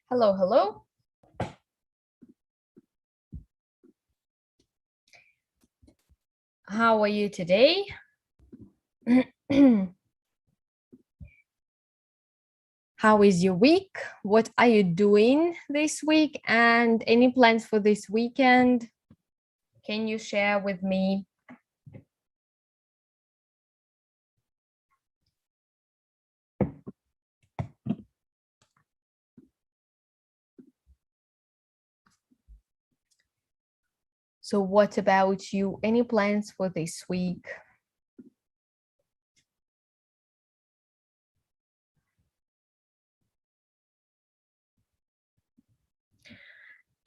Hello, hello. How are you today? How is your week? What are you doing this week? And any plans for this weekend? Can you share with me? So what about you? Any plans for this week?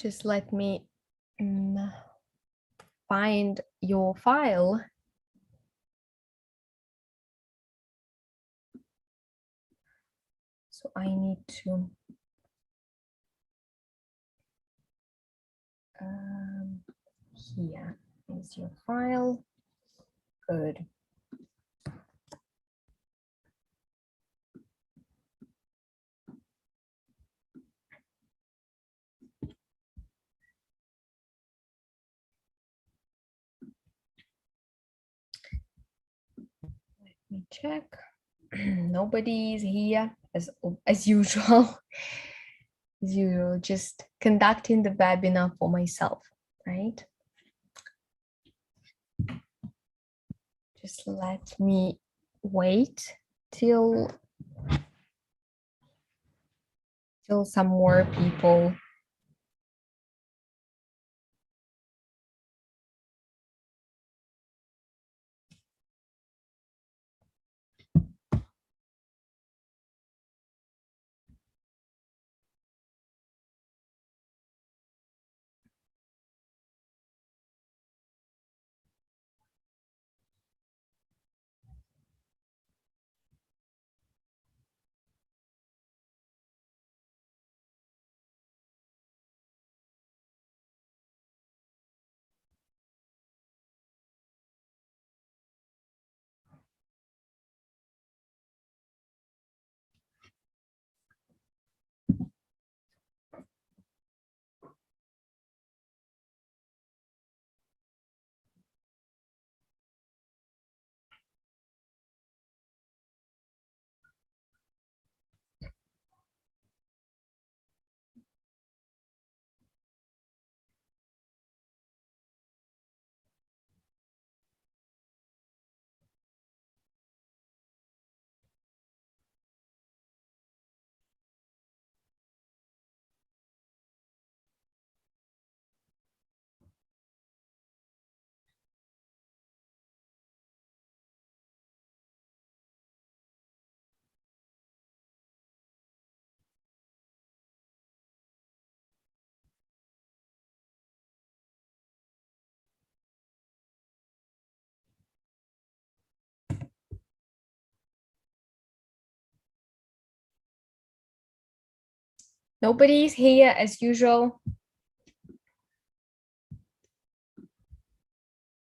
Just let me find your file. So I need to here is your file. Good. Let me check. Nobody is here as usual. As usual, just conducting the webinar for myself, right? Just let me wait till some more people. Nobody is here as usual.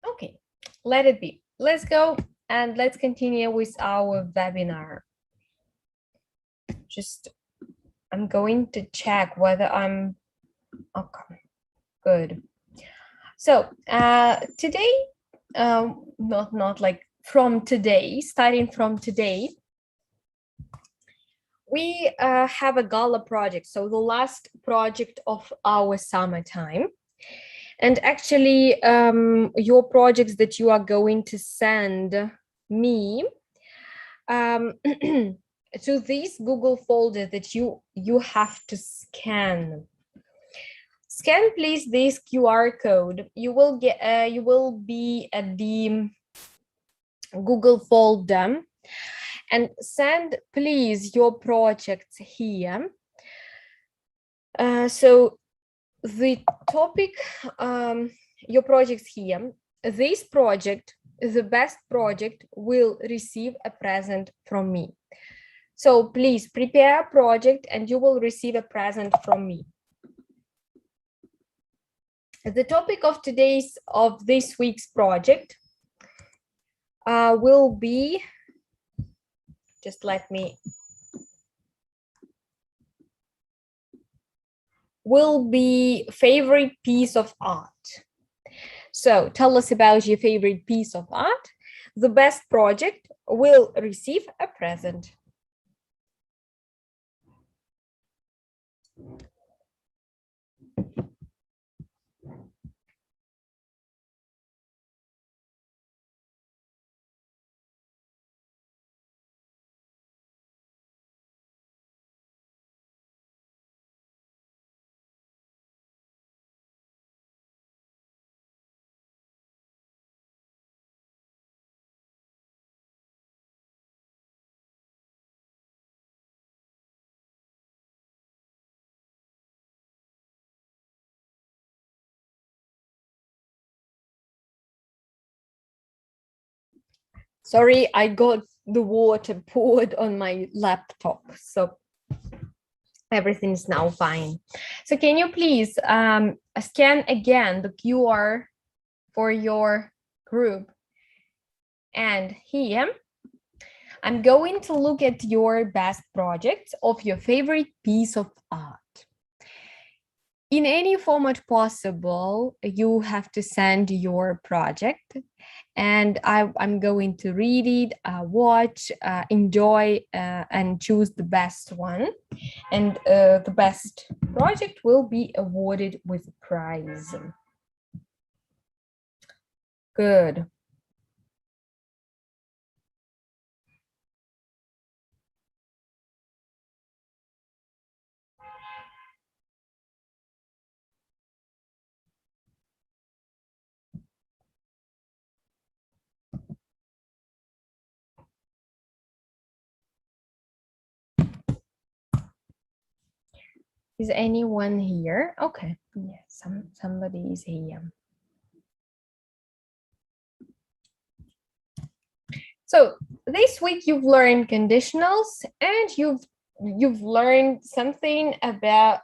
Okay, let it be. Let's go and let's continue with our webinar. Just, I'm going to check whether I'm, okay, good. So today, not like from today, starting from today, we have a gala project. So the last project of our summertime. And actually, your projects that you are going to send me to this Google folder that you have to scan. Scan, please, this QR code. You will get. You will be at the Google folder, and send, please, your projects here. So the topic, your projects here. This project, the best project, will receive a present from me. So please prepare a project and you will receive a present from me. The topic of this week's project will be, just let me will be favorite piece of art. So tell us about your favorite piece of art. The best project will receive a present. Sorry, I got the water poured on my laptop, so everything is now fine. So can you please scan again the QR for your group? And here, I'm going to look at your best projects of your favorite piece of art. In any format possible, you have to send your project, and I'm going to read it, watch, enjoy, and choose the best one. And the best project will be awarded with a prize. Good. Is anyone here? Okay, yes, somebody is here. So this week you've learned conditionals, and you've learned something about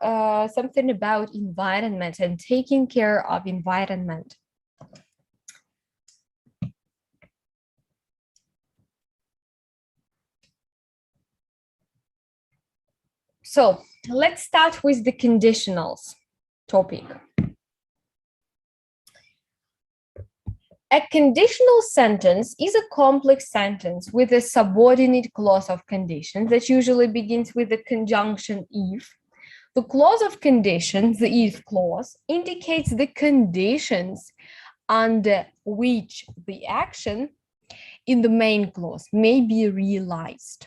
environment and taking care of environment. So let's start with the conditionals topic. A conditional sentence is a complex sentence with a subordinate clause of condition that usually begins with the conjunction if. The clause of condition, the if clause, indicates the conditions under which the action in the main clause may be realized.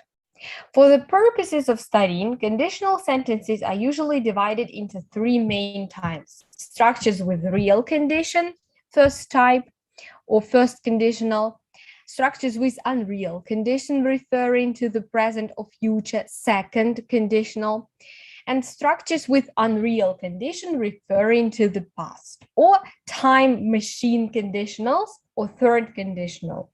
For the purposes of studying, conditional sentences are usually divided into three main types: structures with real condition, first type, or first conditional; structures with unreal condition referring to the present or future, second conditional; and structures with unreal condition referring to the past, or time machine conditionals, or third conditional.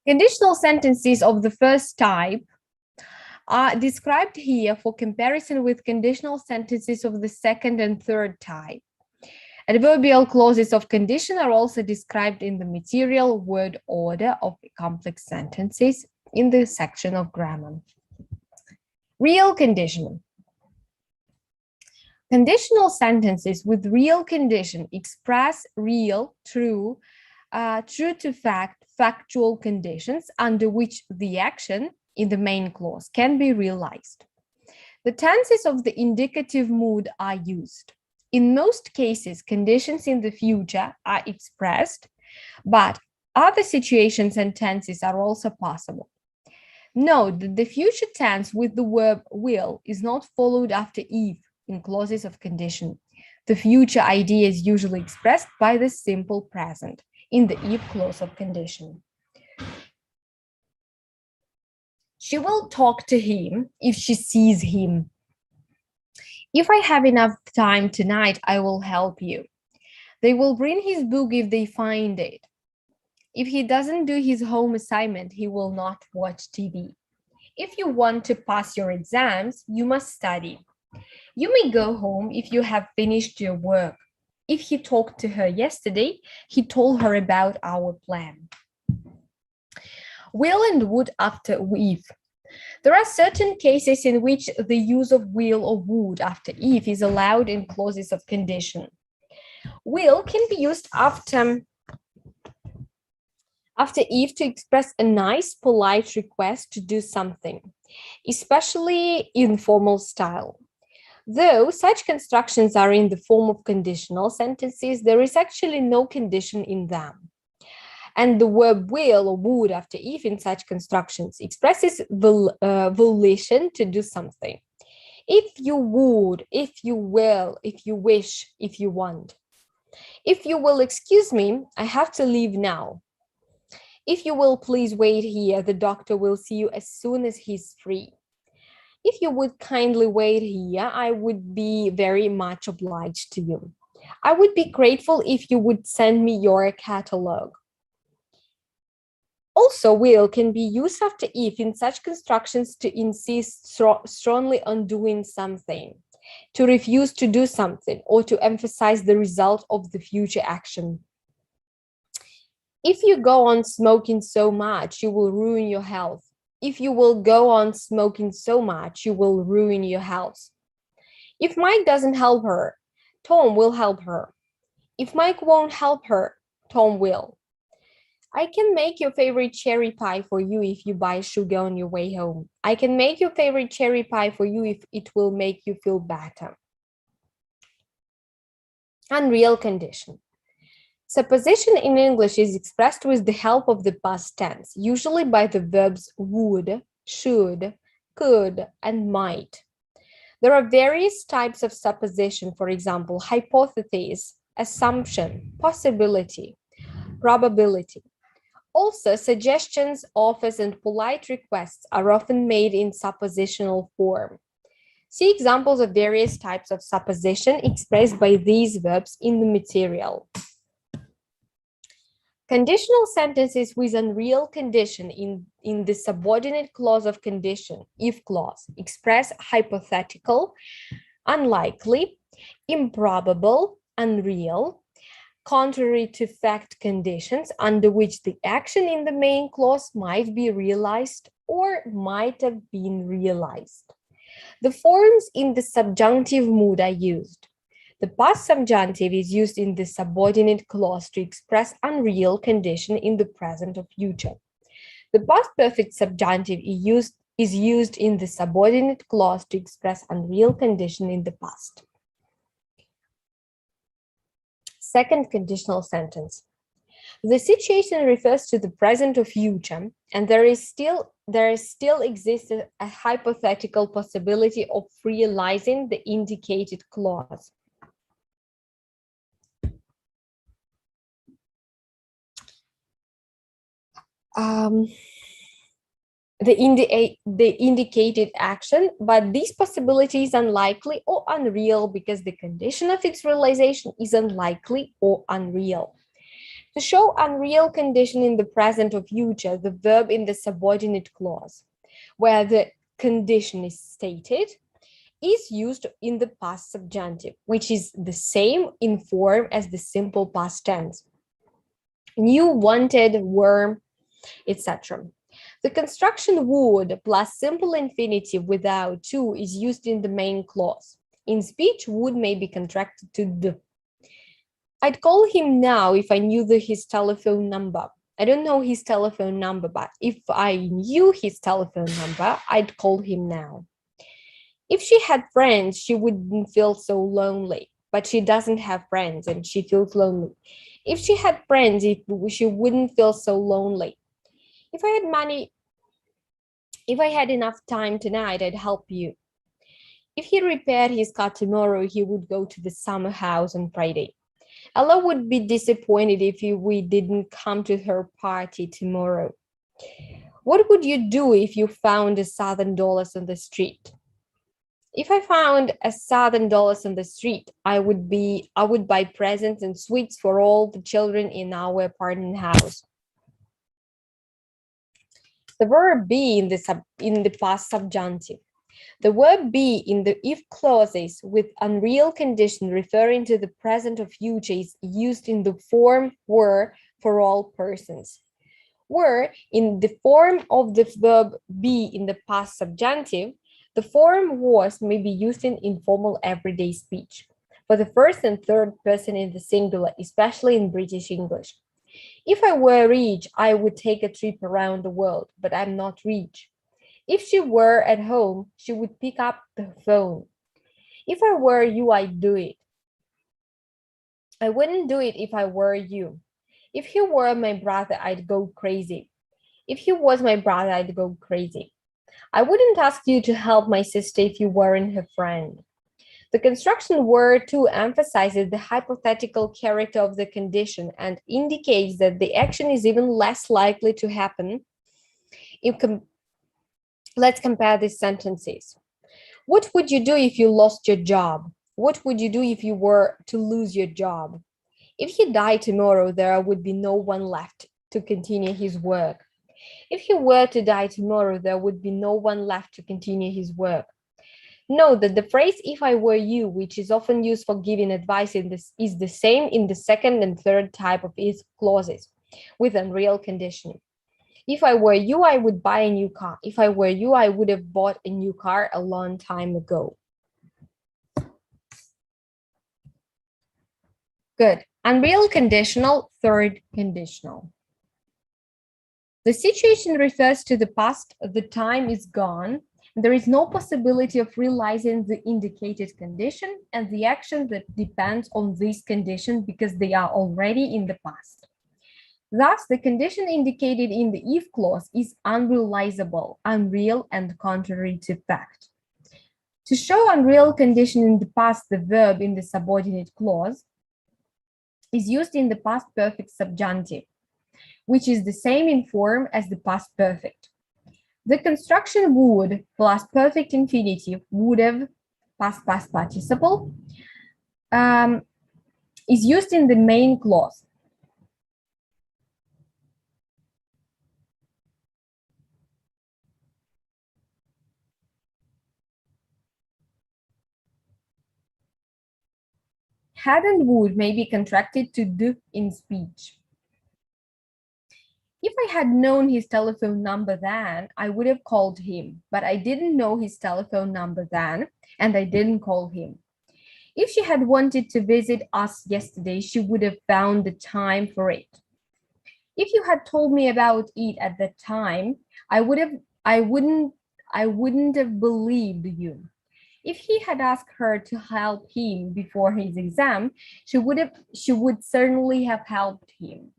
Conditional sentences of the first type are described here for comparison with conditional sentences of the second and third type. Adverbial clauses of condition are also described in the material word order of complex sentences in the section of grammar. Real condition. Conditional sentences with real condition express real, true, true to fact, factual conditions under which the action in the main clause can be realized. The tenses of the indicative mood are used. In most cases, conditions in the future are expressed, but other situations and tenses are also possible. Note that the future tense with the verb will is not followed after if in clauses of condition. The future idea is usually expressed by the simple present in the if clause of condition. She will talk to him if she sees him. If I have enough time tonight, I will help you. They will bring his book if they find it. If he doesn't do his home assignment, he will not watch TV. If you want to pass your exams, you must study. You may go home if you have finished your work. If he talked to her yesterday, he told her about our plan. Will and would after if. There are certain cases in which the use of will or would after if is allowed in clauses of condition. Will can be used after if to express a nice, polite request to do something, especially in formal style. Though such constructions are in the form of conditional sentences, there is actually no condition in them. And the verb will or would after if in such constructions expresses volition to do something. If you would, if you will, if you wish, if you want. If you will excuse me, I have to leave now. If you will please wait here, the doctor will see you as soon as he's free. If you would kindly wait here, I would be very much obliged to you. I would be grateful if you would send me your catalog. Also, will can be used after if in such constructions to insist strongly on doing something, to refuse to do something, or to emphasize the result of the future action. If you go on smoking so much, you will ruin your health. If you will go on smoking so much, you will ruin your health. If Mike doesn't help her, Tom will help her. If Mike won't help her, Tom will. I can make your favorite cherry pie for you if you buy sugar on your way home. I can make your favorite cherry pie for you if it will make you feel better. Unreal condition. Supposition in English is expressed with the help of the past tense, usually by the verbs would, should, could, and might. There are various types of supposition, for example, hypothesis, assumption, possibility, probability. Also, suggestions, offers, and polite requests are often made in suppositional form. See examples of various types of supposition expressed by these verbs in the material. Conditional sentences with unreal condition in the subordinate clause of condition, if clause, express hypothetical, unlikely, improbable, unreal, contrary to fact conditions under which the action in the main clause might be realized or might have been realized. The forms in the subjunctive mood are used. The past subjunctive is used in the subordinate clause to express unreal condition in the present or future. The past perfect subjunctive is used in the subordinate clause to express unreal condition in the past. Second conditional sentence. The situation refers to the present or future, and there still exists a hypothetical possibility of realizing the indicated clause. The indicated action, but this possibility is unlikely or unreal because the condition of its realization is unlikely or unreal. To show unreal condition in the present or future, the verb in the subordinate clause, where the condition is stated, is used in the past subjunctive, which is the same in form as the simple past tense. You wanted, were, etc. The construction would plus simple infinitive without to is used in the main clause. In speech, would may be contracted to the. I'd call him now if I knew his telephone number. I don't know his telephone number, but if I knew his telephone number, I'd call him now. If she had friends, she wouldn't feel so lonely, but she doesn't have friends and she feels lonely. If she had friends, she wouldn't feel so lonely. If I had money, if I had enough time tonight, I'd help you. If he repaired his car tomorrow, he would go to the summer house on Friday. Ella would be disappointed if we didn't come to her party tomorrow. What would you do if you found $1,000 on the street? If I found $1,000 on the street, I would buy presents and sweets for all the children in our apartment house. The verb be in the past subjunctive. The verb be in the if clauses with unreal condition referring to the present or future is used in the form were for all persons. where in the form of the verb be in the past subjunctive, the form was may be used in informal everyday speech for the first and third person in the singular, especially in British English. If I were rich, I would take a trip around the world, but I'm not rich. If she were at home, she would pick up the phone. If I were you, I'd do it. I wouldn't do it if I were you. If he were my brother, I'd go crazy. If he was my brother, I'd go crazy. I wouldn't ask you to help my sister if you weren't her friend. The construction word to emphasizes the hypothetical character of the condition and indicates that the action is even less likely to happen. Let's compare these sentences. What would you do if you lost your job? What would you do if you were to lose your job? If he died tomorrow, there would be no one left to continue his work. If he were to die tomorrow, there would be no one left to continue his work. Note that the phrase if I were you, which is often used for giving advice in this, is the same in the second and third type of if clauses with unreal condition. If I were you, I would buy a new car. If I were you, I would have bought a new car a long time ago. Good. Unreal conditional, third conditional. The situation refers to the past, the time is gone, there is no possibility of realizing the indicated condition and the action that depends on this condition because they are already in the past. Thus, the condition indicated in the if clause is unrealizable, unreal, and contrary to fact. To show unreal condition in the past, the verb in the subordinate clause is used in the past perfect subjunctive, which is the same in form as the past perfect. The construction would plus perfect infinitive would have past participle is used in the main clause. Had and would may be contracted to do in speech. If I had known his telephone number then, I would have called him, but I didn't know his telephone number then, and I didn't call him. If she had wanted to visit us yesterday, she would have found the time for it. If you had told me about it at that time, I wouldn't have believed you. If he had asked her to help him before his exam, she would certainly have helped him.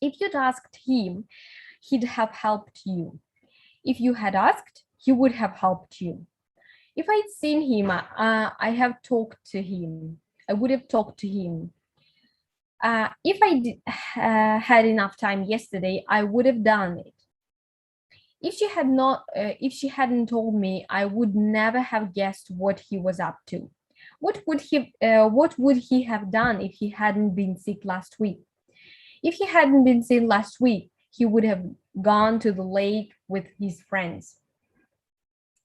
If you'd asked him, he'd have helped you. If you had asked, he would have helped you. If I'd seen him, I have talked to him. I would have talked to him. If I had enough time yesterday, I would have done it. If she hadn't told me, I would never have guessed what he was up to. What would he have done if he hadn't been sick last week? If he hadn't been sick last week, he would have gone to the lake with his friends.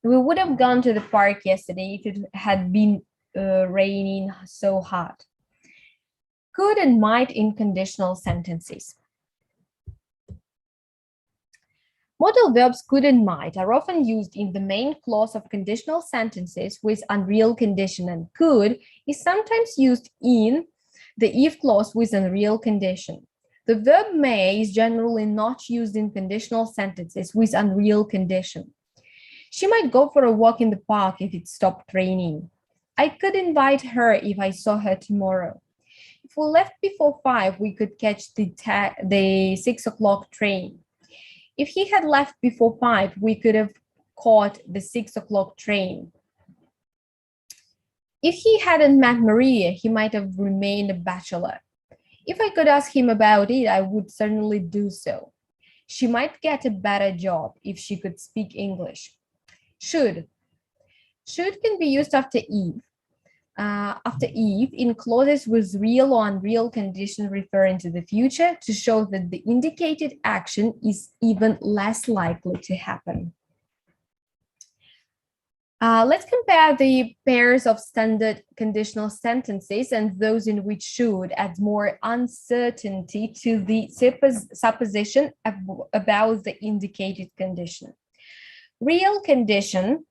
We would have gone to the park yesterday if it had been raining so hard. Could and might in conditional sentences. Modal verbs could and might are often used in the main clause of conditional sentences with unreal condition, and could is sometimes used in the if clause with unreal condition. The verb may is generally not used in conditional sentences with unreal condition. She might go for a walk in the park if it stopped raining. I could invite her if I saw her tomorrow. If we left before 5, we could catch the 6 o'clock train. If he had left before 5, we could have caught the 6 o'clock train. If he hadn't met Maria, he might have remained a bachelor. If I could ask him about it, I would certainly do so. She might get a better job if she could speak English. Should. Should can be used after if. After if in clauses with real or unreal condition referring to the future to show that the indicated action is even less likely to happen. Let's compare the pairs of standard conditional sentences and those in which should add more uncertainty to the supposition about the indicated condition. Real condition: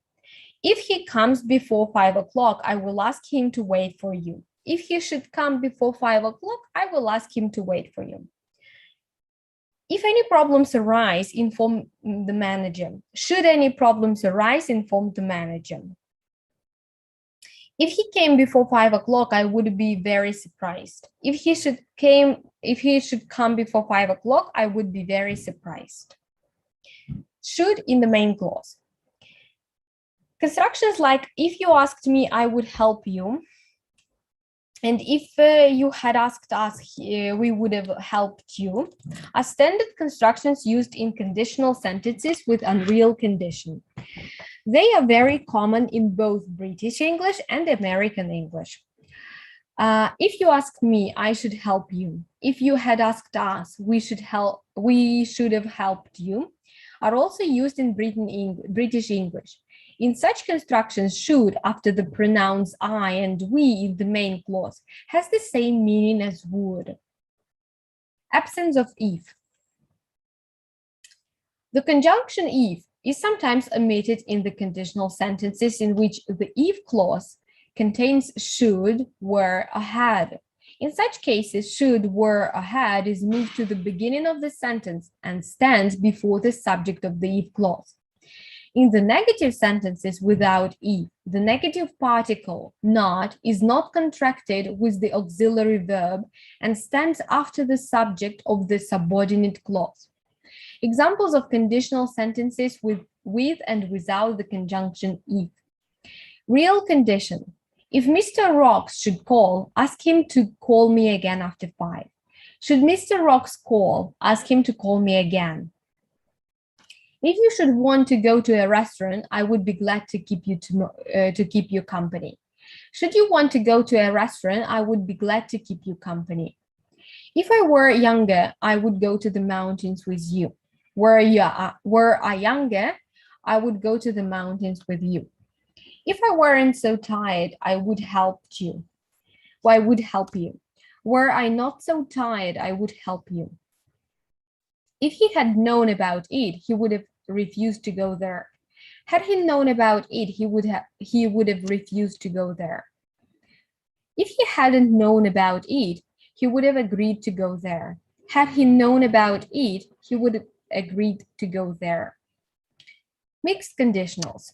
if he comes before 5 o'clock, I will ask him to wait for you. If he should come before 5 o'clock, I will ask him to wait for you. If any problems arise, inform the manager. Should any problems arise, inform the manager. If he came before 5 o'clock, I would be very surprised. If he should come before 5 o'clock, I would be very surprised. Should in the main clause. Constructions like, if you asked me, I would help you. And if you had asked us, we would have helped you, are standard constructions used in conditional sentences with unreal condition. They are very common in both British English and American English. If you asked me, I should help you. If you had asked us, we should have helped you, are also used in British English. In such constructions, should after the pronouns I and we in the main clause has the same meaning as would. Absence of if. The conjunction if is sometimes omitted in the conditional sentences in which the if clause contains should, were, or had. In such cases, should, were, or had is moved to the beginning of the sentence and stands before the subject of the if clause. In the negative sentences without if, the negative particle not is not contracted with the auxiliary verb and stands after the subject of the subordinate clause. Examples of conditional sentences with and without the conjunction if. Real condition. If Mr. Rocks should call, ask him to call me again after 5. Should Mr. Rocks call, ask him to call me again. If you should want to go to a restaurant, I would be glad to keep you company. Should you want to go to a restaurant, I would be glad to keep you company. If I were younger, I would go to the mountains with you. Were I younger, I would go to the mountains with you. If I weren't so tired, I would help you. Well, I would help you. Were I not so tired, I would help you. If he had known about it, he would have refused to go there. Had he known about it, he would have refused to go there. If he hadn't known about it, he would have agreed to go there. Had he known about it, he would have agreed to go there. Mixed conditionals.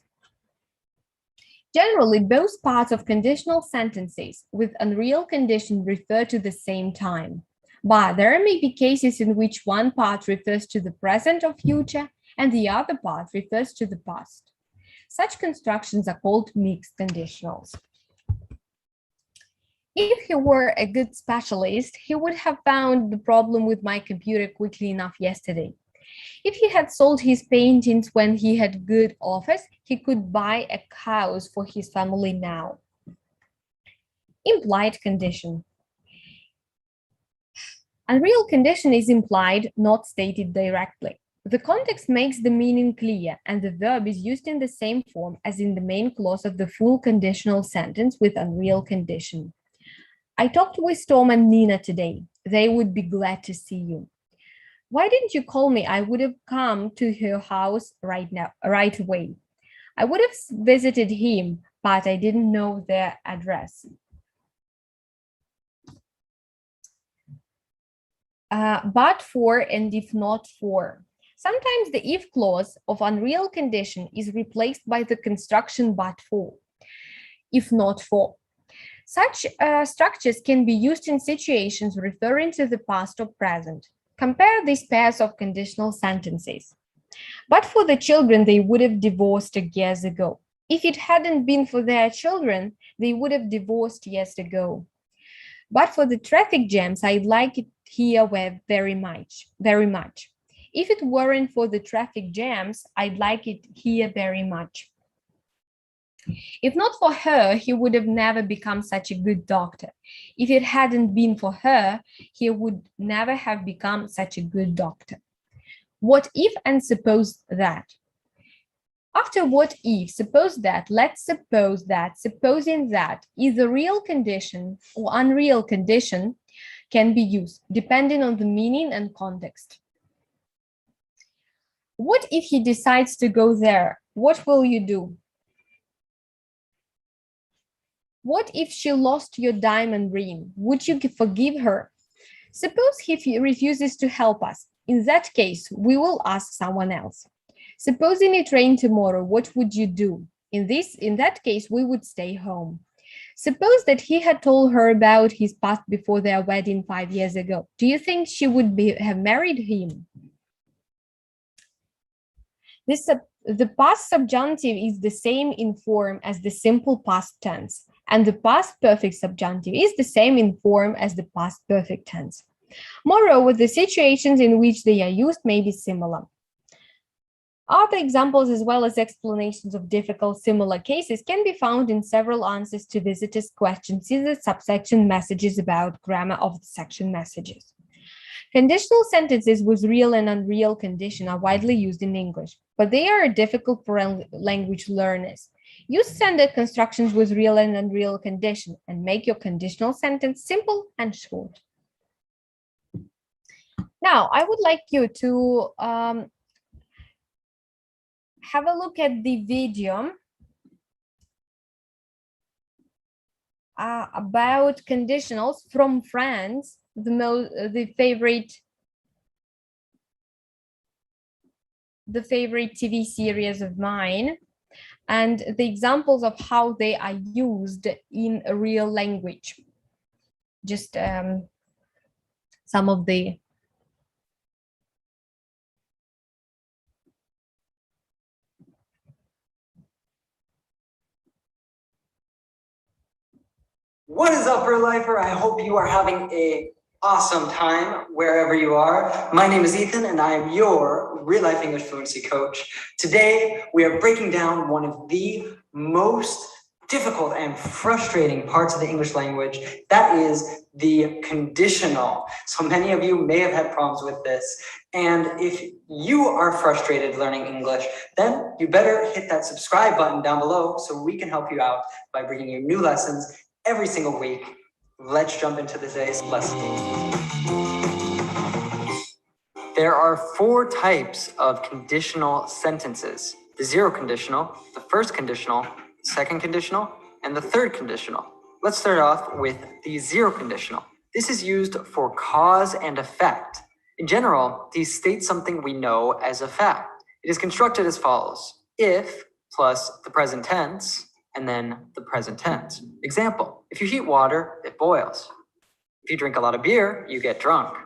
Generally, both parts of conditional sentences with unreal condition refer to the same time. But there may be cases in which one part refers to the present or future and the other part refers to the past. Such constructions are called mixed conditionals. If he were a good specialist, he would have found the problem with my computer quickly enough yesterday. If he had sold his paintings when he had good offers, he could buy a house for his family now. Implied condition. Unreal condition is implied, not stated directly. The context makes the meaning clear, and the verb is used in the same form as in the main clause of the full conditional sentence with unreal condition. I talked with Tom and Nina today. They would be glad to see you. Why didn't you call me? I would have come to her house right away. I would have visited him, but I didn't know their address. But for and if not for. Sometimes the if clause of unreal condition is replaced by the construction but for, if not for. Such structures can be used in situations referring to the past or present. Compare these pairs of conditional sentences. But for the children, they would have divorced years ago. If it hadn't been for their children, they would have divorced years ago. But for the traffic jams, I'd like it here very much. If it weren't for the traffic jams, I'd like it here very much. If not for her, he would have never become such a good doctor. If it hadn't been for her, he would never have become such a good doctor. What if and suppose that? After what if, suppose that, let's suppose that, supposing that is a real condition or unreal condition can be used depending on the meaning and context. What if he decides to go there? What will you do? What if she lost your diamond ring? Would you forgive her? Suppose he refuses to help us. In that case, we will ask someone else. Supposing it rained tomorrow, what would you do? In that case, we would stay home. Suppose that he had told her about his past before their wedding 5 years ago. Do you think she would have married him? The past subjunctive is the same in form as the simple past tense, and the past perfect subjunctive is the same in form as the past perfect tense. Moreover, the situations in which they are used may be similar. Other examples as well as explanations of difficult similar cases can be found in several answers to visitors' questions in the subsection messages about grammar of the section messages. Conditional sentences with real and unreal condition are widely used in English, but they are difficult for language learners. Use standard constructions with real and unreal condition and make your conditional sentence simple and short. Now, I would like you to have a look at the video about conditionals from Friends, the favorite TV series of mine, and the examples of how they are used in a real language. Just some of the What is up, Real Lifer? I hope you are having an awesome time wherever you are. My name is Ethan, and I am your Real Life English Fluency Coach. Today, we are breaking down one of the most difficult and frustrating parts of the English language. That is the conditional. So many of you may have had problems with this. And if you are frustrated learning English, then you better hit that subscribe button down below so we can help you out by bringing you new lessons every single week. Let's jump into today's lesson. There are 4 types of conditional sentences: the zero conditional, the first conditional, the second conditional, and the third conditional. Let's start off with the zero conditional. This is used for cause and effect. In general, these state something we know as a fact. It is constructed as follows: if plus the present tense, and then the present tense. Example, if you heat water, it boils. If you drink a lot of beer, you get drunk.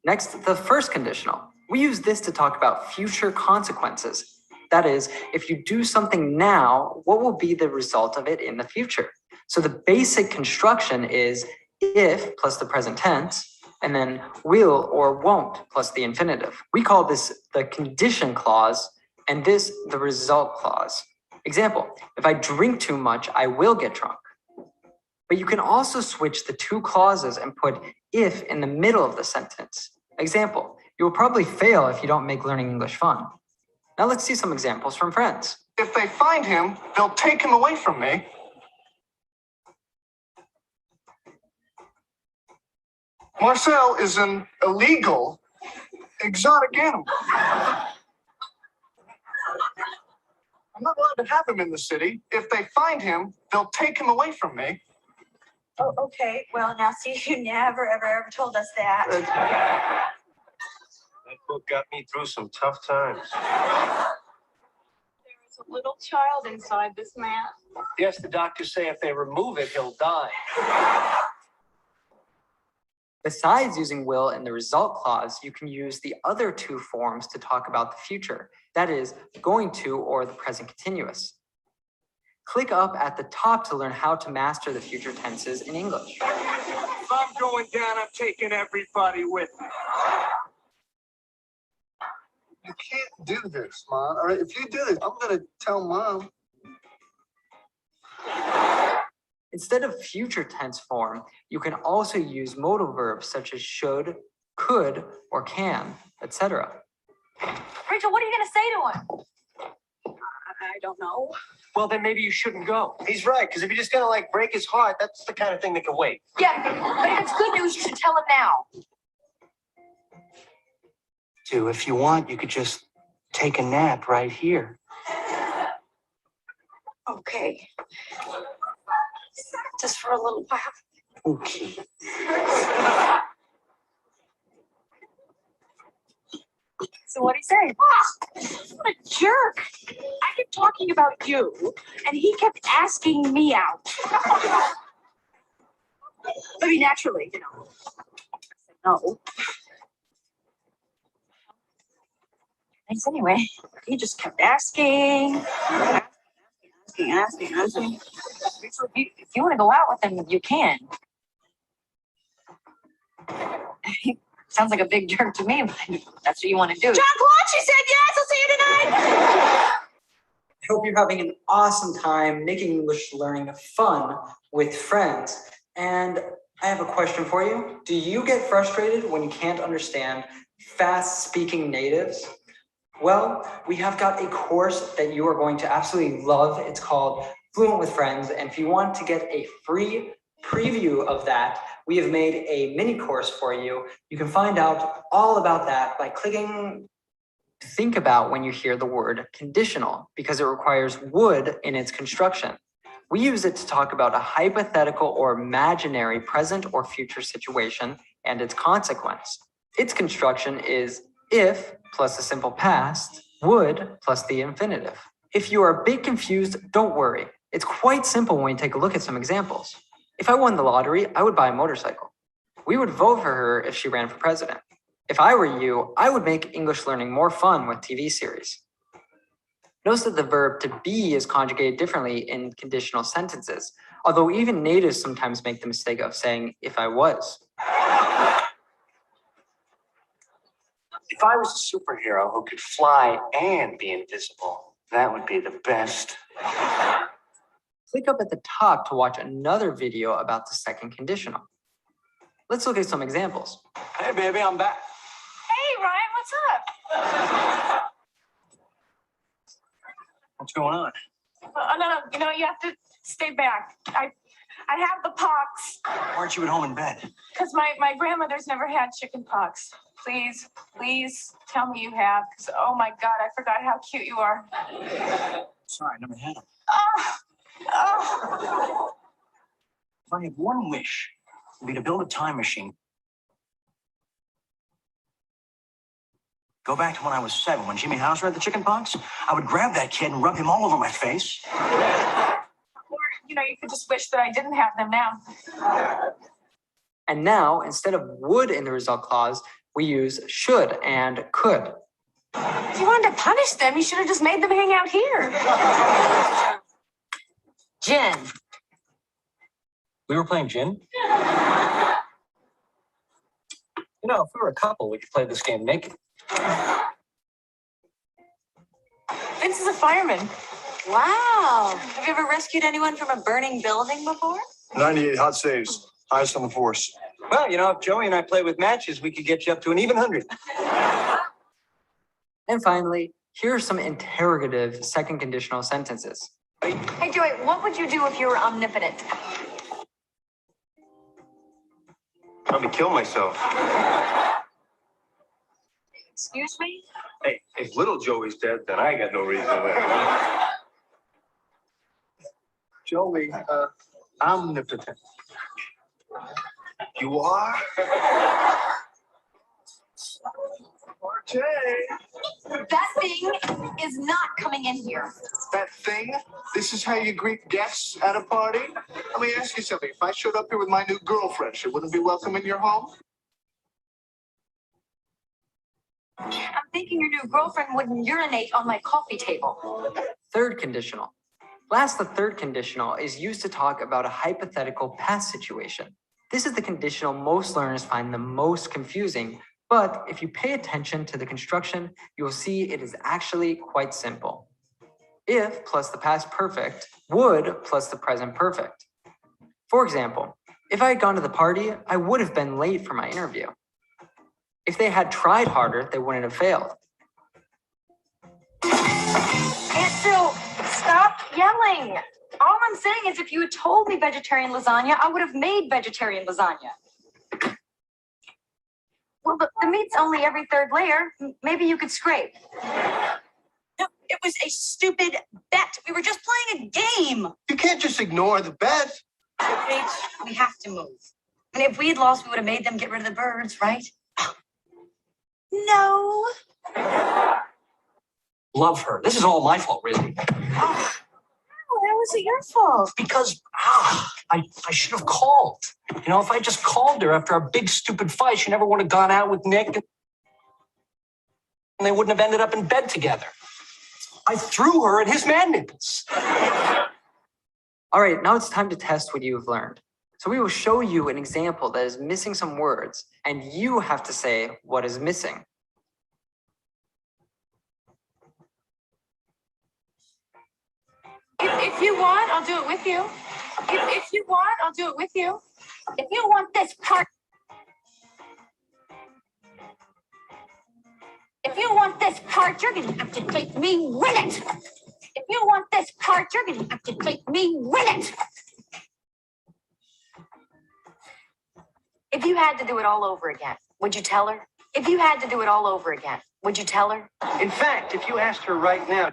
Next, the first conditional. We use this to talk about future consequences. That is, if you do something now, what will be the result of it in the future? So the basic construction is if plus the present tense, and then will or won't plus the infinitive. We call this the condition clause, and this the result clause. Example, if I drink too much, I will get drunk. But you can also switch the 2 clauses and put if in the middle of the sentence. Example, you will probably fail if you don't make learning English fun. Now let's see some examples from Friends. If they find him, they'll take him away from me. Marcel is an illegal exotic animal. I'm not allowed to have him in the city. If they find him, they'll take him away from me. Oh, okay. Well, now see, you never, ever told us that. That book got me through some tough times. There is a little child inside this man. Yes, the doctors say if they remove it, he'll die. Besides using will in the result clause, you can use the other 2 forms to talk about the future. That is, going to or the present continuous. Click up at the top to learn how to master the future tenses in English. If I'm going down, I'm taking everybody with me. You can't do this, Mom. All right, if you do this, I'm going to tell Mom. Instead of future tense form, you can also use modal verbs such as should, could, or can, etc. Rachel, what are you going to say to him? don't know. Well, then maybe you shouldn't go. He's right, because if you're just gonna like break his heart, that's the kind of thing that can wait. Yeah, but if it's good news, you should tell him now. Dude, if you want, you could just take a nap right here. Okay. Just for a little while. Okay. So what'd he say? What a jerk. I kept talking about you, and he kept asking me out. I mean, naturally, you know. No. Thanks anyway. He just kept asking. Asking. So if you want to go out with him, you can. Sounds like a big jerk to me, but that's what you want to do. John Claude, said yes. I'll see you tonight. I hope you're having an awesome time making English learning fun with friends. And I have a question for you. Do you get frustrated when you can't understand fast-speaking natives? Well, we have got a course that you are going to absolutely love. It's called Fluent with Friends. And if you want to get a free preview of that, we have made a mini course for you. You can find out all about that by clicking. Think about when you hear the word conditional, because it requires would in its construction. We use it to talk about a hypothetical or imaginary present or future situation and its consequence. Its construction is if plus the simple past, would plus the infinitive. If you are a bit confused, don't worry. It's quite simple when you take a look at some examples. If I won the lottery, I would buy a motorcycle. We would vote for her if she ran for president. If I were you, I would make English learning more fun with TV series. Notice that the verb to be is conjugated differently in conditional sentences, although even natives sometimes make the mistake of saying, if I was. If I was a superhero who could fly and be invisible, that would be the best. Click up at the top to watch another video about the second conditional. Let's look at some examples. Hey, baby, I'm back. Hey, Ryan, what's up? What's going on? No, you know, you have to stay back. I have the pox Why aren't you at home in bed? because my grandmother's never had chicken pox. Please tell me you have, because oh my God, I forgot how cute you are. Sorry, I never had them. Oh. If I had one wish, it'd be to build a time machine. Go back to when I was 7, when Jimmy Hauser had the chicken pox. I would grab that kid and rub him all over my face. Or, you know, you could just wish that I didn't have them now. And now, instead of would in the result clause, we use should and could. If you wanted to punish them, you should have just made them hang out here. Jen. We were playing gin? You know, if we were a couple, we could play this game naked. Vince is a fireman. Wow. Have you ever rescued anyone from a burning building before? 98 hot saves. Highest on the force. Well, you know, if Joey and I play with matches, we could get you up to an even 100. And finally, here are some interrogative second conditional sentences. Hey, Joey, what would you do if you were omnipotent? Probably kill myself. Excuse me? Hey, if little Joey's dead, then I got no reason to live. Joey, Omnipotent. you are? RJ, That thing is not coming in here. that thing? This is how you greet guests at a party? Let me ask you something. If I showed up here with my new girlfriend, she wouldn't be welcome in your home? I'm thinking your new girlfriend wouldn't urinate on my coffee table. Third conditional. Last, the third conditional is used to talk about a hypothetical past situation. This is the conditional most learners find the most confusing, but if you pay attention to the construction, you will see it is actually quite simple. If plus the past perfect, would plus the present perfect. For example, if I had gone to the party, I would have been late for my interview. If they had tried harder, they wouldn't have failed. Aunt Sue, yelling. All I'm saying is if you had told me vegetarian lasagna, I would have made vegetarian lasagna. Well, the meat's only every third layer. Maybe you could scrape. No, it was a stupid bet. We were just playing a game. You can't just ignore the bet. Paige, we have to move. And if we had lost, we would have made them get rid of the birds, right? No. Love her. This is all my fault, really. Oh, how was it your fault? Because I should have called. You know, if I just called her after our big stupid fight, she never would have gone out with Nick, and they wouldn't have ended up in bed together. I threw her at his man nipples. All right, now it's time to test what you've learned. So we will show you an example that is missing some words, and you have to say what is missing. If you want, I'll do it with you. If you want, I'll do it with you. If you want this part. If you want this part, you're gonna have to take me with it. If you want this part, you're gonna have to take me with it. If you had to do it all over again, would you tell her? If you had to do it all over again, would you tell her? In fact, if you asked her right now,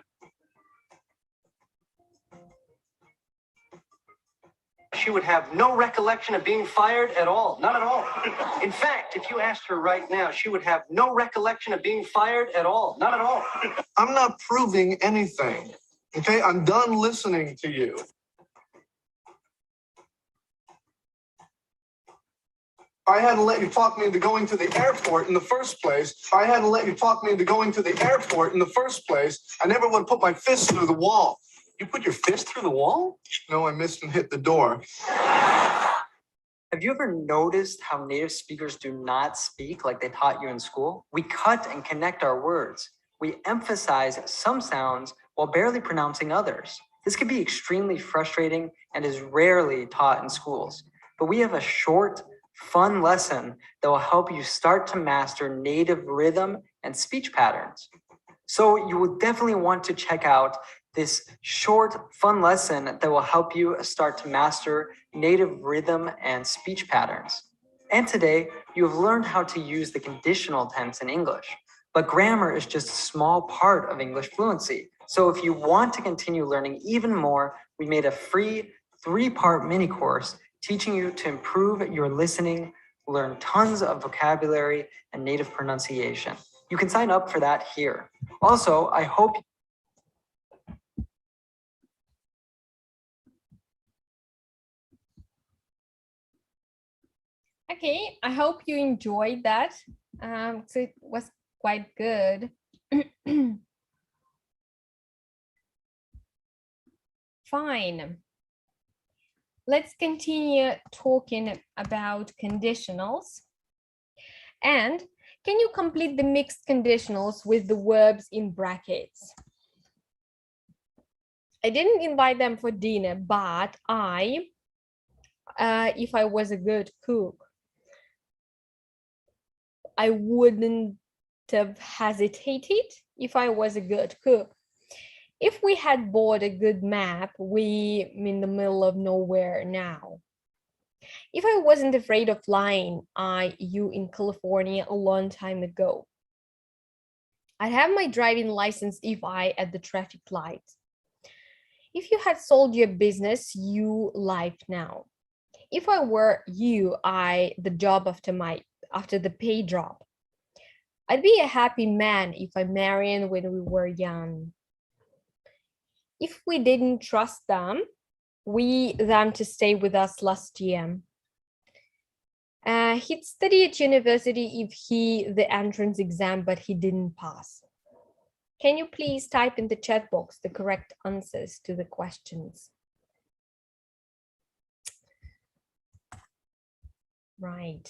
she would have no recollection of being fired at all. Not at all. In fact, if you asked her right now, she would have no recollection of being fired at all. Not at all. I'm not proving anything. Okay, I'm done listening to you. I hadn't let you talk me into going to the airport in the first place. I hadn't let you talk me into going to the airport in the first place. I never would have put my fist through the wall. You put your fist through the wall? No, I missed and hit the door. Have you ever noticed how native speakers do not speak like they taught you in school? We cut and connect our words. We emphasize some sounds while barely pronouncing others. This can be extremely frustrating and is rarely taught in schools. But we have a short, fun lesson that will help you start to master native rhythm and speech patterns. So you will definitely want to check out this short, fun lesson that will help you start to master native rhythm and speech patterns. And today, you have learned how to use the conditional tense in English. But grammar is just a small part of English fluency. So if you want to continue learning even more, we made a free 3-part mini course teaching you to improve your listening, learn tons of vocabulary and native pronunciation. You can sign up for that here. Also, I hope Okay, I hope you enjoyed that. So it was quite good. Fine. Let's continue talking about conditionals. And can you complete the mixed conditionals with the verbs in brackets? I didn't invite them for dinner, but if I was a good cook, I wouldn't have hesitated if I was a good cook. If we had bought a good map, we're in the middle of nowhere now. If I wasn't afraid of flying, you in California a long time ago. I'd have my driving license if I at the traffic light. If you had sold your business, you live now. If I were you, the job after the pay drop. I'd be a happy man if I married when we were young. If we didn't trust them to stay with us last year. He'd study at university if the entrance exam, but he didn't pass. Can you please type in the chat box the correct answers to the questions? Right.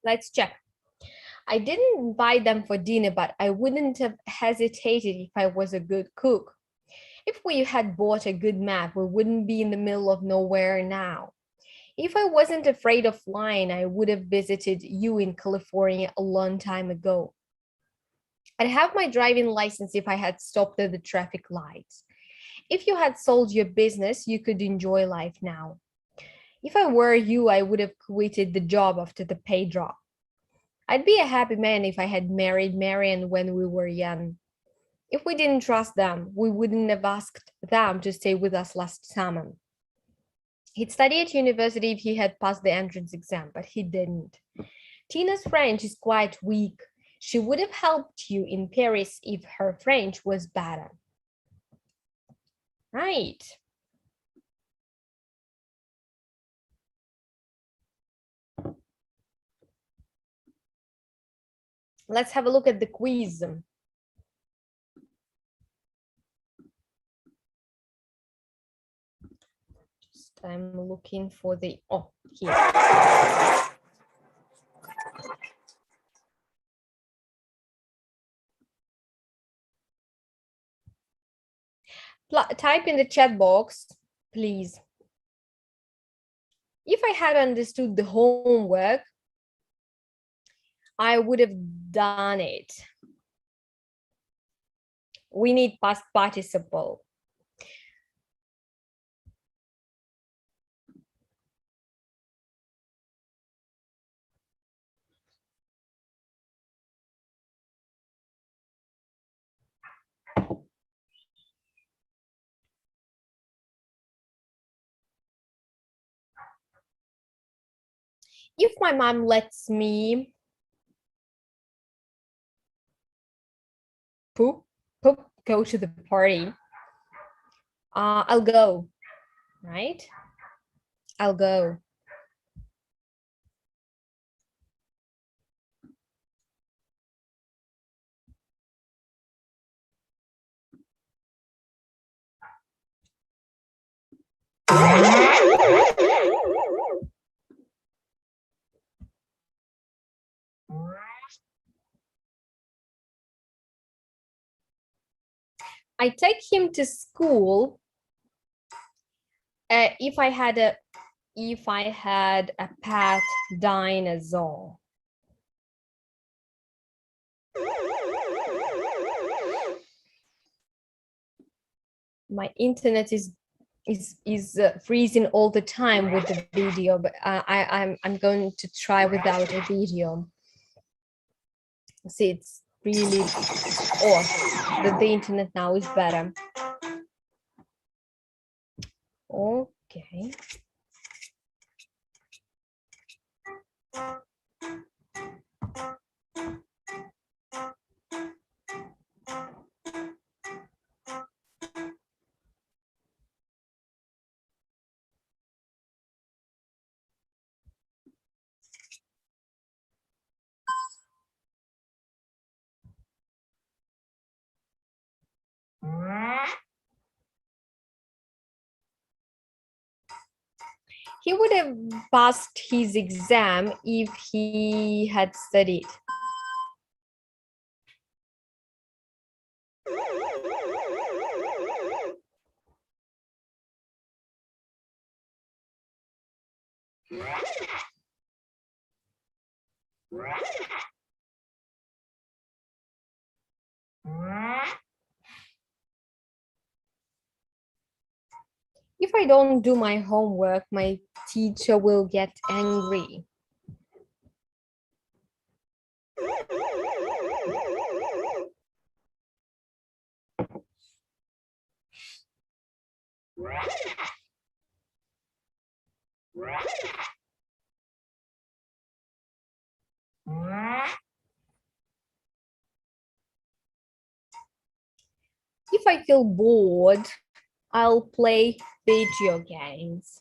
Let's check. I didn't invite them for dinner, but I wouldn't have hesitated if I was a good cook. If we had bought a good map, we wouldn't be in the middle of nowhere now. If I wasn't afraid of flying, I would have visited you in California a long time ago. I'd have my driving license if I had stopped at the traffic lights. If you had sold your business, you could enjoy life now. If I were you, I would have quitted the job after the pay drop. I'd be a happy man if I had married Marian when we were young. If we didn't trust them, we wouldn't have asked them to stay with us last summer. He'd study at university if he had passed the entrance exam, but he didn't. Tina's French is quite weak. She would have helped you in Paris if her French was better. Right. Let's have a look at the quiz. Just I'm looking for the, oh, here. Type in the chat box, please. If I had understood the homework, I would have done it. We need past participle. If my mom lets me go to the party, I'll go, right? I'll go. I take him to school if I had a pet dinosaur. My internet is freezing all the time with the video, but I'm going to try without a video. See, it's really off. The internet now is better. Okay. He would have passed his exam if he had studied. If I don't do my homework, my teacher will get angry. If I feel bored, I'll play video games.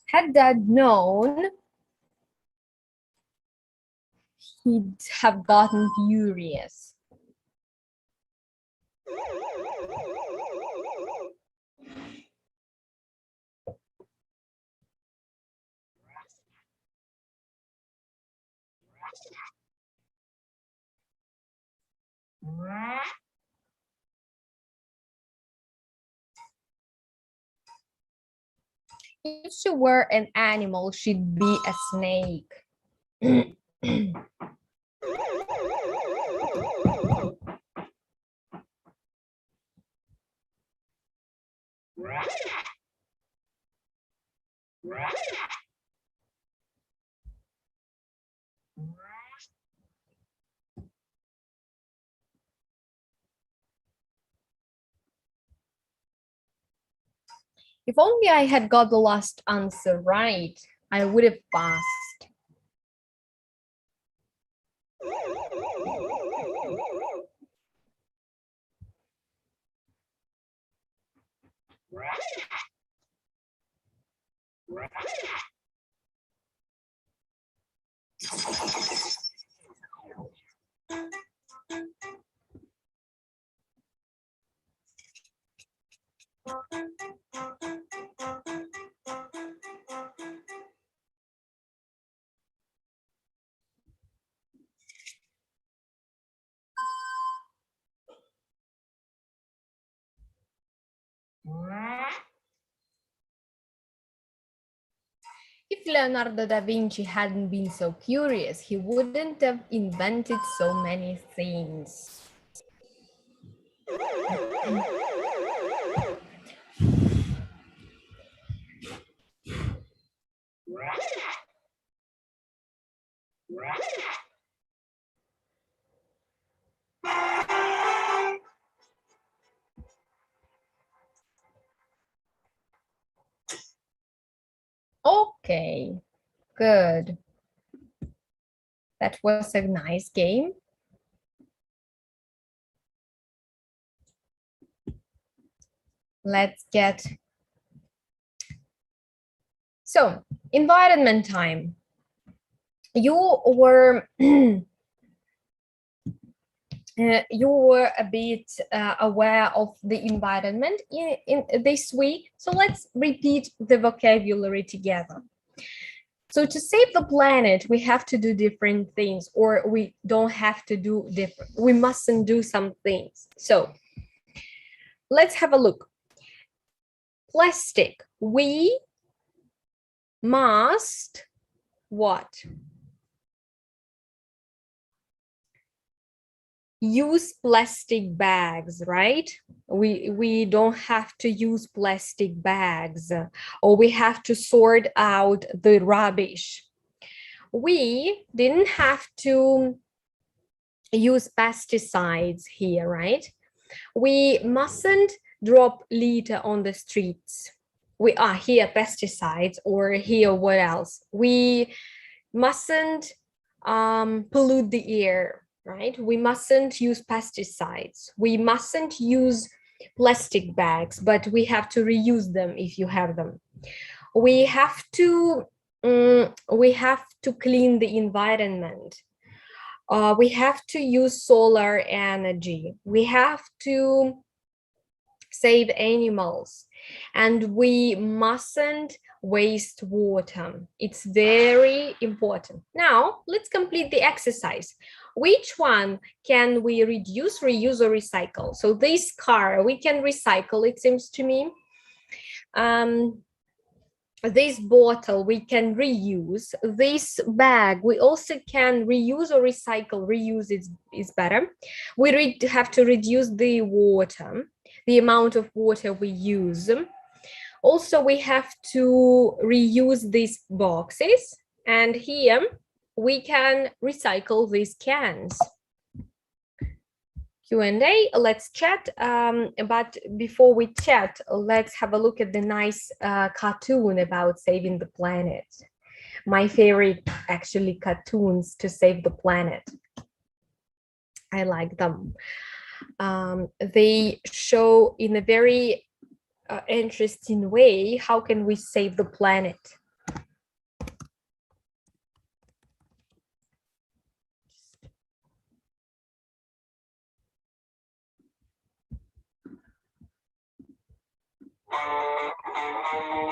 Had Dad known, he'd have gotten furious. If she were an animal, she'd be a snake. If only I had got the last answer right, I would have passed. If Leonardo da Vinci hadn't been so curious, he wouldn't have invented so many things. Okay, good. That was a nice game. Let's get... So, environment time. You were you were a bit aware of the environment in this week. So let's repeat the vocabulary together. So to save the planet, we have to do different things, or we don't have to do different. We mustn't do some things. So let's have a look. Plastic. We must what? Use plastic bags, right? We don't have to use plastic bags, or we have to sort out the rubbish. We didn't have to use pesticides here, right? We mustn't drop litter on the streets. We are here pesticides, or here what else? We mustn't pollute the air, right? We mustn't use pesticides. We mustn't use plastic bags, but we have to reuse them if you have them. We have to clean the environment. We have to use solar energy. We have to save animals, and we mustn't waste water. It's very important. Now, let's complete the exercise. Which one can we reduce, reuse, or recycle? So this car, we can recycle, it seems to me. This bottle we can reuse. This bag we also can reuse or recycle. Reuse is better. We have to reduce the water, the amount of water we use. Also, we have to reuse these boxes, and here we can recycle these cans. Q&A, let's chat, but before we chat, let's have a look at the nice cartoon about saving the planet. My favorite, actually, cartoons to save the planet. I like them. They show in a very interesting way how can we save the planet.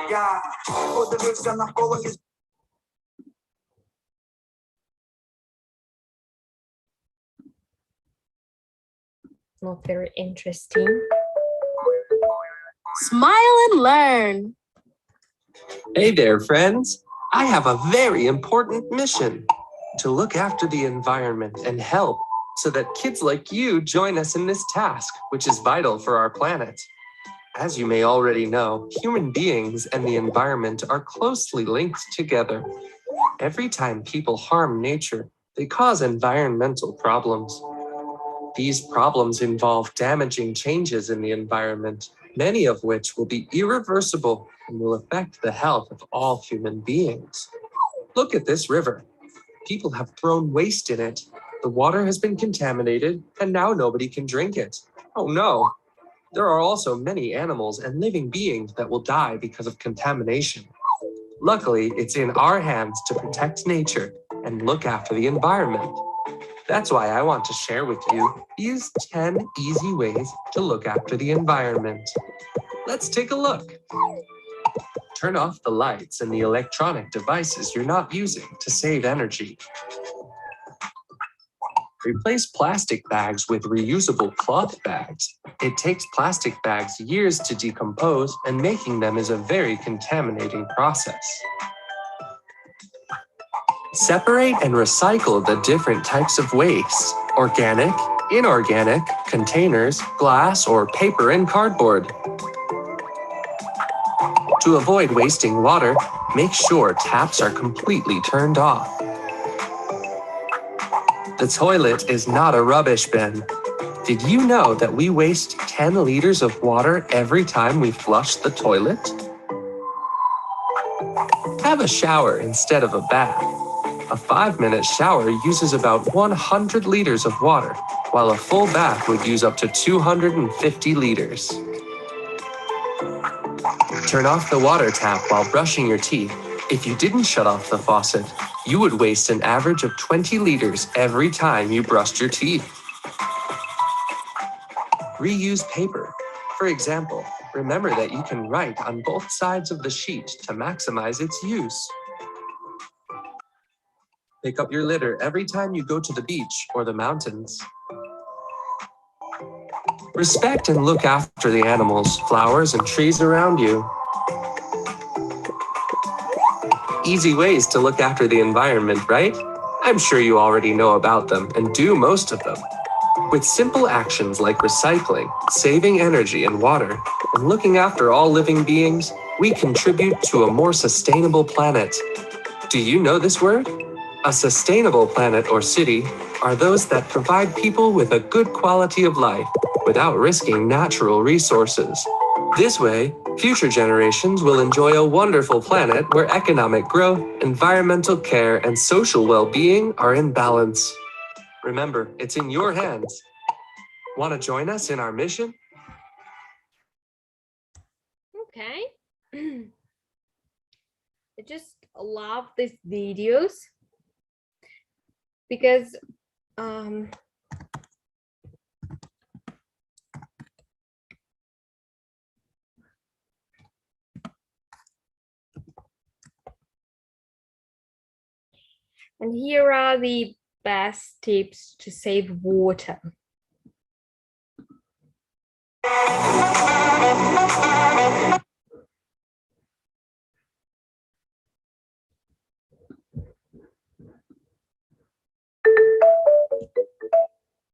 Я подивився навколо і Not very interesting. Smile and learn. Hey there, friends. I have a very important mission to look after the environment and help so that kids like you join us in this task, which is vital for our planet. As you may already know, human beings and the environment are closely linked together. Every time people harm nature, they cause environmental problems. These problems involve damaging changes in the environment, many of which will be irreversible and will affect the health of all human beings. Look at this river. People have thrown waste in it. The water has been contaminated, and now nobody can drink it. Oh no! There are also many animals and living beings that will die because of contamination. Luckily, it's in our hands to protect nature and look after the environment. That's why I want to share with you these 10 easy ways to look after the environment. Let's take a look. Turn off the lights and the electronic devices you're not using to save energy. Replace plastic bags with reusable cloth bags. It takes plastic bags years to decompose, and making them is a very contaminating process. Separate and recycle the different types of waste: organic, inorganic, containers, glass, or paper and cardboard. To avoid wasting water, make sure taps are completely turned off. The toilet is not a rubbish bin. Did you know that we waste 10 liters of water every time we flush the toilet? Have a shower instead of a bath. A 5-minute shower uses about 100 liters of water, while a full bath would use up to 250 liters. Turn off the water tap while brushing your teeth. If you didn't shut off the faucet, you would waste an average of 20 liters every time you brushed your teeth. Reuse paper. For example, remember that you can write on both sides of the sheet to maximize its use. Pick up your litter every time you go to the beach or the mountains. Respect and look after the animals, flowers, and trees around you. Easy ways to look after the environment, right? I'm sure you already know about them and do most of them. With simple actions like recycling, saving energy and water, and looking after all living beings, we contribute to a more sustainable planet. Do you know this word? A sustainable planet or city are those that provide people with a good quality of life without risking natural resources. This way, future generations will enjoy a wonderful planet where economic growth, environmental care, and social well-being are in balance. Remember, it's in your hands. Want to join us in our mission? Okay. I just love these videos because and here are the best tips to save water.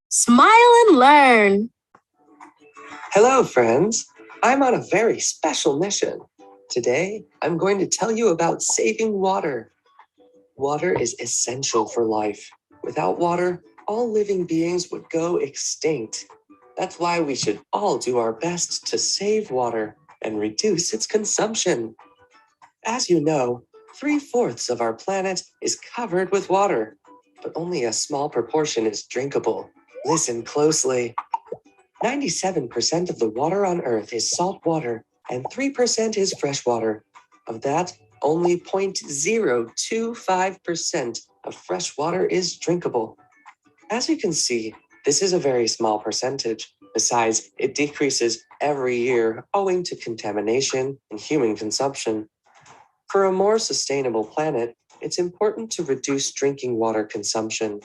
Smile and learn. Hello, friends. I'm on a very special mission. Today, I'm going to tell you about saving water. Water is essential for life. Without water, all living beings would go extinct. That's why we should all do our best to save water and reduce its consumption. As you know, 3/4 of our planet is covered with water, but only a small proportion is drinkable. Listen closely. 97% of the water on Earth is salt water and 3% is fresh water. Of that, only 0.025% of fresh water is drinkable. As you can see, this is a very small percentage. Besides, it decreases every year owing to contamination and human consumption. For a more sustainable planet, it's important to reduce drinking water consumption.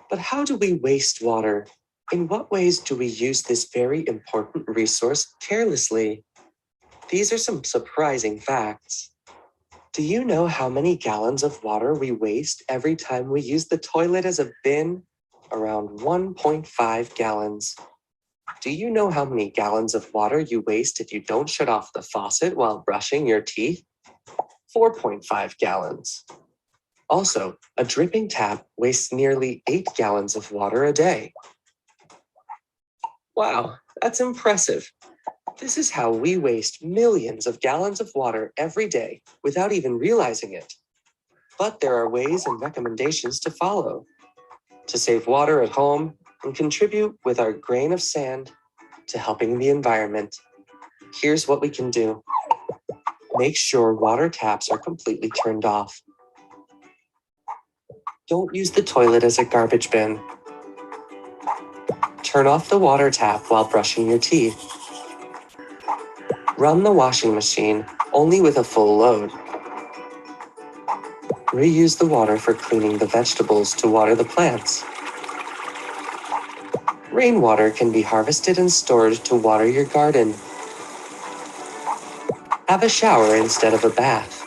But how do we waste water? In what ways do we use this very important resource carelessly? These are some surprising facts. Do you know how many gallons of water we waste every time we use the toilet as a bin? Around 1.5 gallons. Do you know how many gallons of water you waste if you don't shut off the faucet while brushing your teeth? 4.5 gallons. Also, a dripping tap wastes nearly 8 gallons of water a day. Wow, that's impressive. This is how we waste millions of gallons of water every day without even realizing it. But there are ways and recommendations to follow. To save water at home and contribute with our grain of sand to helping the environment. Here's what we can do. Make sure water taps are completely turned off. Don't use the toilet as a garbage bin. Turn off the water tap while brushing your teeth. Run the washing machine only with a full load. Reuse the water for cleaning the vegetables to water the plants. Rainwater can be harvested and stored to water your garden. Have a shower instead of a bath.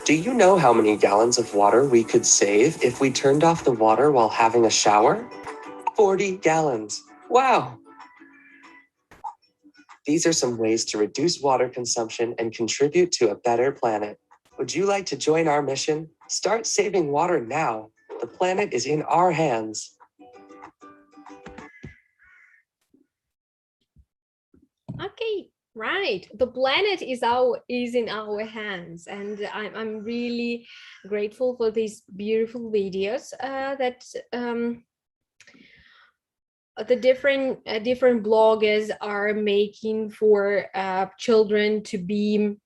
Do you know how many gallons of water we could save if we turned off the water while having a shower? 40 gallons. Wow! These are some ways to reduce water consumption and contribute to a better planet. Would you like to join our mission? Start saving water now. The planet is in our hands. Okay, right. The planet is in our hands, and I'm really grateful for these beautiful videos that the different bloggers are making for children to be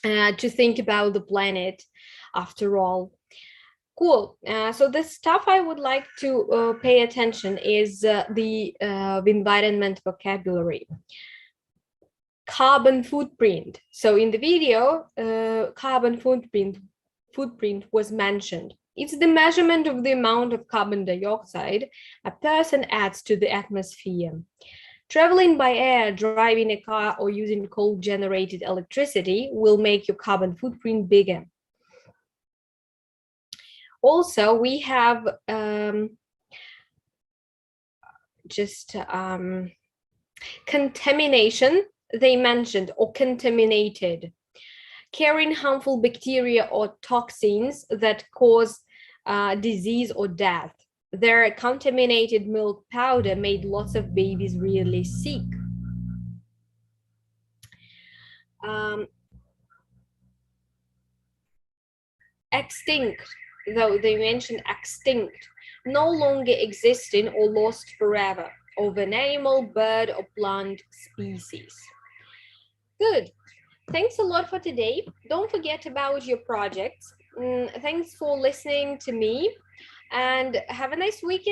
to think about the planet. After all, cool. So the stuff I would like to pay attention is the environment vocabulary. Carbon footprint. So in the video, carbon footprint was mentioned. It's the measurement of the amount of carbon dioxide a person adds to the atmosphere. Traveling by air, driving a car, or using coal-generated electricity will make your carbon footprint bigger. Also, we have contamination, they mentioned, or contaminated. Carrying harmful bacteria or toxins that cause disease or death. Their contaminated milk powder made lots of babies really sick. Extinct, though they mentioned extinct, no longer existing or lost forever, of an animal, bird, or plant species. Good. Thanks a lot for today. Don't forget about your projects. Thanks for listening to me, and have a nice weekend.